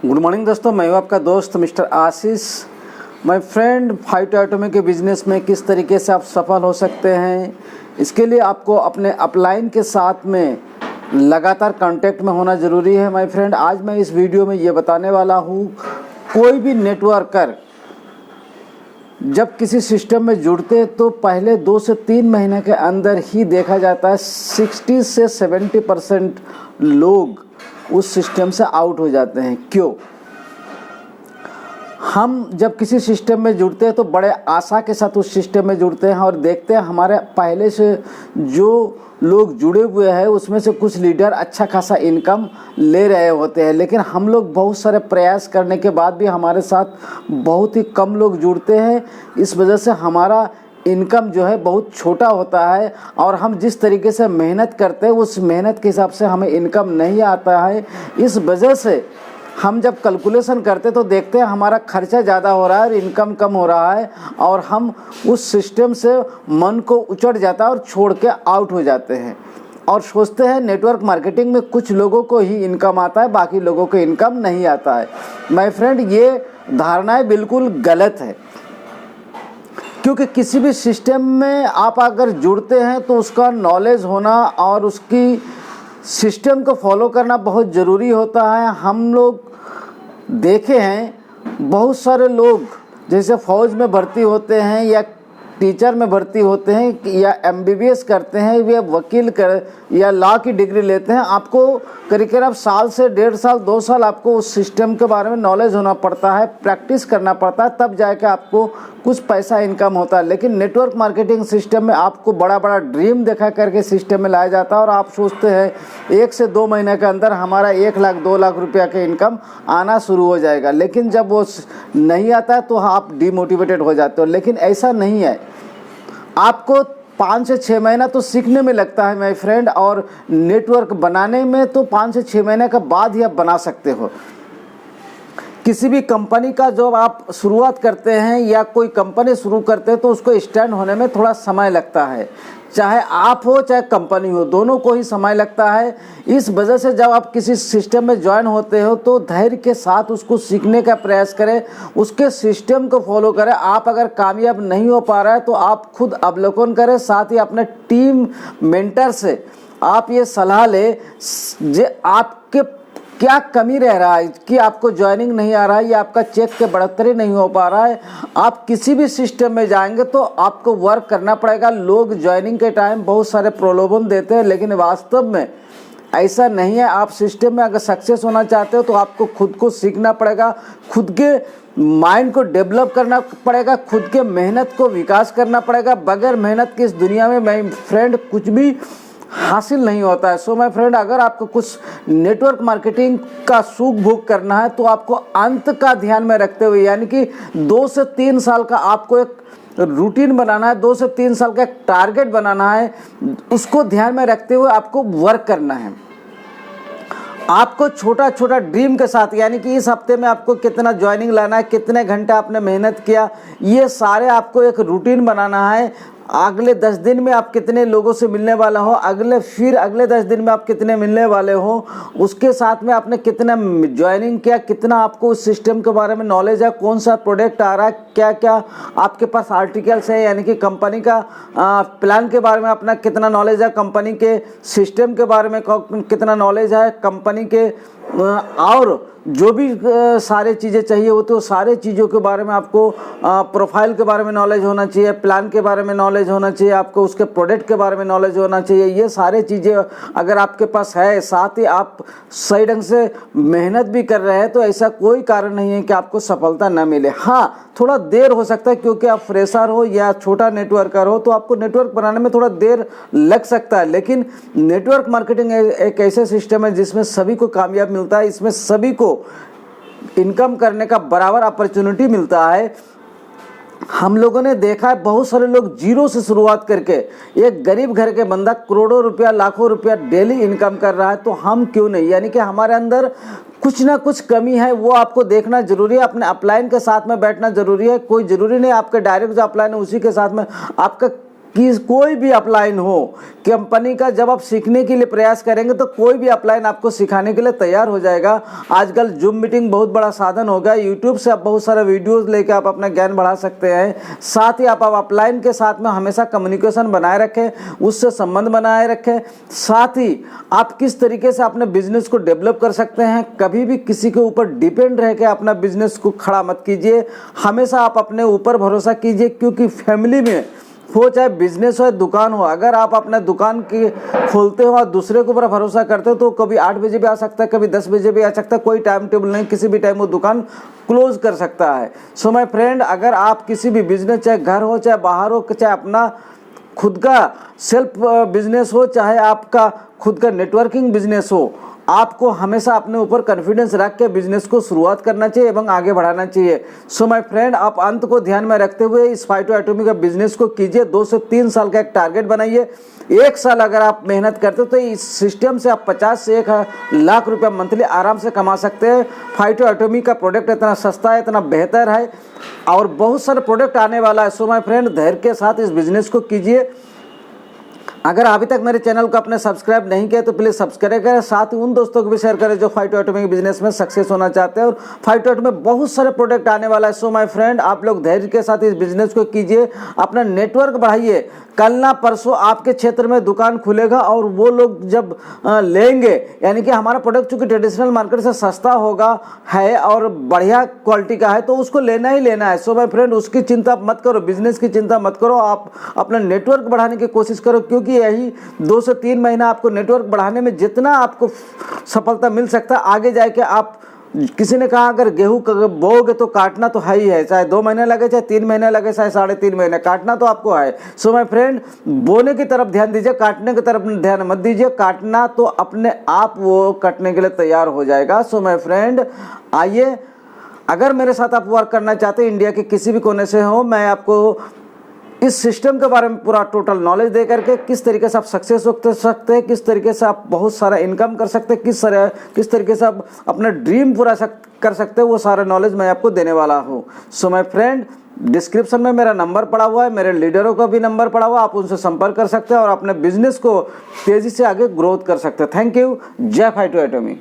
Good morning दोस्तों, मैं हूं आपका दोस्त mister Ashish. My friend, five atomic के बिजनेस में किस तरीके से आप सफल हो सकते हैं, इसके लिए आपको अपने अपलाइन के साथ में लगातार कांटेक्ट में होना ज़रूरी है। माय फ्रेंड, आज मैं इस वीडियो में ये बताने वाला हूँ, कोई भी नेटवर्कर जब किसी सिस्टम में जुड़ते हैं तो पहले 2 से 3 महीने के अंदर ही देखा जाता है 60 से 70% लोग उस सिस्टम से आउट हो जाते हैं। क्यों? हम जब किसी सिस्टम में जुड़ते हैं तो बड़े आशा के साथ उस सिस्टम में जुड़ते हैं और देखते हैं हमारे पहले से जो लोग जुड़े हुए हैं उसमें से कुछ लीडर अच्छा खासा इनकम ले रहे होते हैं, लेकिन हम लोग बहुत सारे प्रयास करने के बाद भी हमारे साथ बहुत ही कम लोग जुड़ते हैं। इस वजह से हमारा इनकम जो है बहुत छोटा होता है और हम जिस तरीके से मेहनत करते हैं उस मेहनत के हिसाब से हमें इनकम नहीं आता है। इस वजह से हम जब कैलकुलेशन करते तो देखते हैं हमारा खर्चा ज़्यादा हो रहा है और इनकम कम हो रहा है और हम उस सिस्टम से मन को उचट जाता है और छोड़ के आउट हो जाते हैं और सोचते हैं नेटवर्क मार्केटिंग में कुछ लोगों को ही इनकम आता है, बाकी लोगों को इनकम नहीं आता है। माय फ्रेंड, ये धारणाएं बिल्कुल गलत है, क्योंकि किसी भी सिस्टम में आप अगर जुड़ते हैं तो उसका नॉलेज होना और उसकी सिस्टम को फॉलो करना बहुत ज़रूरी होता है। हम लोग देखे हैं बहुत सारे लोग जैसे फ़ौज में भर्ती होते हैं या टीचर में भर्ती होते हैं या MBBS करते हैं या वकील कर या लॉ की डिग्री लेते हैं, आपको करीब साल से 1.5 साल 2 साल आपको उस सिस्टम के बारे में नॉलेज होना पड़ता है, प्रैक्टिस करना पड़ता है, तब जाके आपको कुछ पैसा इनकम होता है। लेकिन नेटवर्क मार्केटिंग सिस्टम में आपको बड़ा बड़ा ड्रीम देखा करके सिस्टम में लाया जाता है और आप सोचते हैं 1 से 2 महीने के अंदर हमारा 1 लाख 2 लाख रुपया का इनकम आना शुरू हो जाएगा, लेकिन जब वो नहीं आता है तो आप डिमोटिवेटेड हो जाते हो। लेकिन ऐसा नहीं है, आपको 5 से 6 महीना तो सीखने में लगता है माय फ्रेंड, और नेटवर्क बनाने में तो 5 से 6 महीने के बाद ही आप बना सकते हो। किसी भी कंपनी का जब आप शुरुआत करते हैं या कोई कंपनी शुरू करते हैं तो उसको स्टैंड होने में थोड़ा समय लगता है, चाहे आप हो चाहे कंपनी हो, दोनों को ही समय लगता है। इस वजह से जब आप किसी सिस्टम में ज्वाइन होते हो तो धैर्य के साथ उसको सीखने का प्रयास करें, उसके सिस्टम को फॉलो करें। आप अगर कामयाब नहीं हो पा रहा है तो आप खुद अवलोकन करें, साथ ही अपने टीम मेंटर से आप ये सलाह लें जो आपके क्या कमी रह रहा है कि आपको ज्वाइनिंग नहीं आ रहा है या आपका चेक के बढ़ोतरी नहीं हो पा रहा है। आप किसी भी सिस्टम में जाएंगे तो आपको वर्क करना पड़ेगा। लोग ज्वाइनिंग के टाइम बहुत सारे प्रलोभन देते हैं, लेकिन वास्तव में ऐसा नहीं है। आप सिस्टम में अगर सक्सेस होना चाहते हो तो आपको खुद को सीखना पड़ेगा, खुद के माइंड को डेवलप करना पड़ेगा, खुद के मेहनत को विकास करना पड़ेगा। बगैर मेहनत की इस दुनिया में माय फ्रेंड कुछ भी हासिल नहीं होता है। सो माय फ्रेंड, अगर आपको कुछ नेटवर्क मार्केटिंग का सुख भोग करना है तो आपको अंत का ध्यान में रखते हुए, यानी कि 2 से 3 साल का आपको एक रूटीन बनाना है, 2 से 3 साल का एक टारगेट बनाना है, उसको ध्यान में रखते हुए आपको वर्क करना है। आपको छोटा छोटा ड्रीम के साथ, यानी कि इस हफ्ते में आपको कितना ज्वाइनिंग लाना है, कितने घंटे आपने मेहनत किया, ये सारे आपको एक रूटीन बनाना है। अगले 10 दिन में आप कितने लोगों से मिलने वाला हो, अगले 10 दिन में आप कितने मिलने वाले हो, उसके साथ में आपने कितना ज्वाइनिंग किया, कितना आपको उस सिस्टम के बारे में नॉलेज है, कौन सा प्रोडक्ट आ रहा है, क्या क्या आपके पास आर्टिकल्स है, यानी कि कंपनी का प्लान के बारे में अपना कितना नॉलेज है, कंपनी के सिस्टम के बारे में कितना नॉलेज है, कंपनी के और जो भी सारे चीज़ें चाहिए होती है, सारे चीज़ों के बारे में आपको प्रोफाइल के बारे में नॉलेज होना चाहिए, प्लान के बारे में नॉलेज होना चाहिए, आपको उसके प्रोडक्ट के बारे में नॉलेज होना चाहिए। ये सारे चीज़ें अगर आपके पास है, साथ ही आप सही ढंग से मेहनत भी कर रहे हैं, तो ऐसा कोई कारण नहीं है कि आपको सफलता न मिले। हाँ, थोड़ा देर हो सकता है क्योंकि आप फ्रेशर हो या छोटा नेटवर्कर हो तो आपको नेटवर्क बनाने में थोड़ा देर लग सकता है, लेकिन नेटवर्क मार्केटिंग एक ऐसे सिस्टम है जिसमें सभी को कामयाब मिलता है, इसमें सभी को इनकम करने का बराबर अपॉर्चुनिटी मिलता है। हम लोगों ने देखा है बहुत सारे लोग जीरो से शुरुआत करके एक गरीब घर के बंदा करोड़ों रुपया लाखों रुपया डेली इनकम कर रहा है, तो हम क्यों नहीं? यानी कि हमारे अंदर कुछ ना कुछ कमी है, वो आपको देखना जरूरी है। अपने अपलाइन के साथ में बैठना जरूरी है। कोई जरूरी नहीं आपके डायरेक्ट जो अपलाइन है उसी के साथ में आपका कि कोई भी अपलाइन हो कंपनी का, जब आप सीखने के लिए प्रयास करेंगे तो कोई भी अपलाइन आपको सिखाने के लिए तैयार हो जाएगा। आजकल जूम मीटिंग बहुत बड़ा साधन हो गया, यूट्यूब से आप बहुत सारे वीडियोस लेके आप अपना ज्ञान बढ़ा सकते हैं। साथ ही आप अपलाइन के साथ में हमेशा कम्युनिकेशन बनाए रखें, उससे संबंध बनाए रखें। साथ ही आप किस तरीके से अपने बिजनेस को डेवलप कर सकते हैं, कभी भी किसी के ऊपर डिपेंड रह के अपना बिजनेस को खड़ा मत कीजिए, हमेशा आप अपने ऊपर भरोसा कीजिए। क्योंकि फैमिली में हो, चाहे बिजनेस हो या दुकान हो, अगर आप अपना दुकान की खोलते हो और दूसरे के ऊपर भरोसा करते हो तो कभी 8 बजे भी आ सकता है, कभी 10 बजे भी आ सकता है, कोई टाइम टेबल नहीं, किसी भी टाइम वो दुकान क्लोज कर सकता है। सो माय फ्रेंड, अगर आप किसी भी बिजनेस, चाहे घर हो, चाहे बाहर हो, चाहे अपना खुद का सेल्फ बिजनेस हो, चाहे आपका खुद का नेटवर्किंग बिजनेस हो, आपको हमेशा अपने ऊपर कॉन्फिडेंस रख के बिजनेस को शुरुआत करना चाहिए एवं आगे बढ़ाना चाहिए। सो माय फ्रेंड, आप अंत को ध्यान में रखते हुए इस फाइटो एटॉमी का बिजनेस को कीजिए। 2 से 3 साल का एक टारगेट बनाइए। 1 साल अगर आप मेहनत करते हो तो इस सिस्टम से आप 50 से 1 लाख रुपया मंथली आराम से कमा सकते हैं। फाइटो एटॉमी का प्रोडक्ट इतना सस्ता है, इतना बेहतर है और बहुत सारे प्रोडक्ट आने वाला है। सो माय फ्रेंड, धैर्य के साथ इस बिजनेस को कीजिए। अगर अभी तक मेरे चैनल को आपने सब्सक्राइब नहीं किया तो प्लीज़ सब्सक्राइब करें, साथ ही उन दोस्तों को भी शेयर करें जो फाइटो एटॉमी बिजनेस में सक्सेस होना चाहते हैं। और फाइटो एटॉमी में बहुत सारे प्रोडक्ट आने वाला है। सो माय फ्रेंड, आप लोग धैर्य के साथ इस बिजनेस को कीजिए, अपना नेटवर्क बढ़ाइए। कल ना परसों आपके क्षेत्र में दुकान खुलेगा और वो लोग जब लेंगे, यानी कि हमारा प्रोडक्ट चूँकि ट्रेडिशनल मार्केट से सस्ता होगा है और बढ़िया क्वालिटी का है तो उसको लेना ही लेना है। सो माय फ्रेंड, उसकी चिंता मत करो, बिजनेस की चिंता मत करो, आप अपना नेटवर्क बढ़ाने की कोशिश करो। क्योंकि यही 2 से 3 महीना आपको नेटवर्क बढ़ाने में जितना आपको सफलता मिल सकता है, आगे जाके आप, किसी ने कहा अगर गेहूं बोओगे तो काटना तो है ही है, चाहे 2 महीने लगे, चाहे 3 महीने लगे, चाहे 3.5 महीने, काटना तो आपको है। सो माय फ्रेंड, बोने की तरफ ध्यान दीजिए, काटने की तरफ ध्यान मत दीजिए। काटना तो अपने आप वो कटने के लिए तैयार हो जाएगा। सो माय फ्रेंड, आइए, अगर मेरे साथ आप वर्क करना चाहते हैं, इंडिया के किसी भी कोने से हो, मैं आपको इस सिस्टम के बारे में पूरा टोटल नॉलेज दे करके किस तरीके से आप सक्सेस हो सकते हैं, किस तरीके से आप बहुत सारा इनकम कर सकते हैं, किस तरीके से आप अपना ड्रीम पूरा कर सकते हैं, वो सारा नॉलेज मैं आपको देने वाला हूँ। सो माय फ्रेंड, डिस्क्रिप्शन में मेरा नंबर पड़ा हुआ है, मेरे लीडरों का भी नंबर पड़ा हुआ है, आप उनसे संपर्क कर सकते हैं और अपने बिजनेस को तेज़ी से आगे ग्रोथ कर सकते हैं। Thank you. जय फाइटो एटॉमी।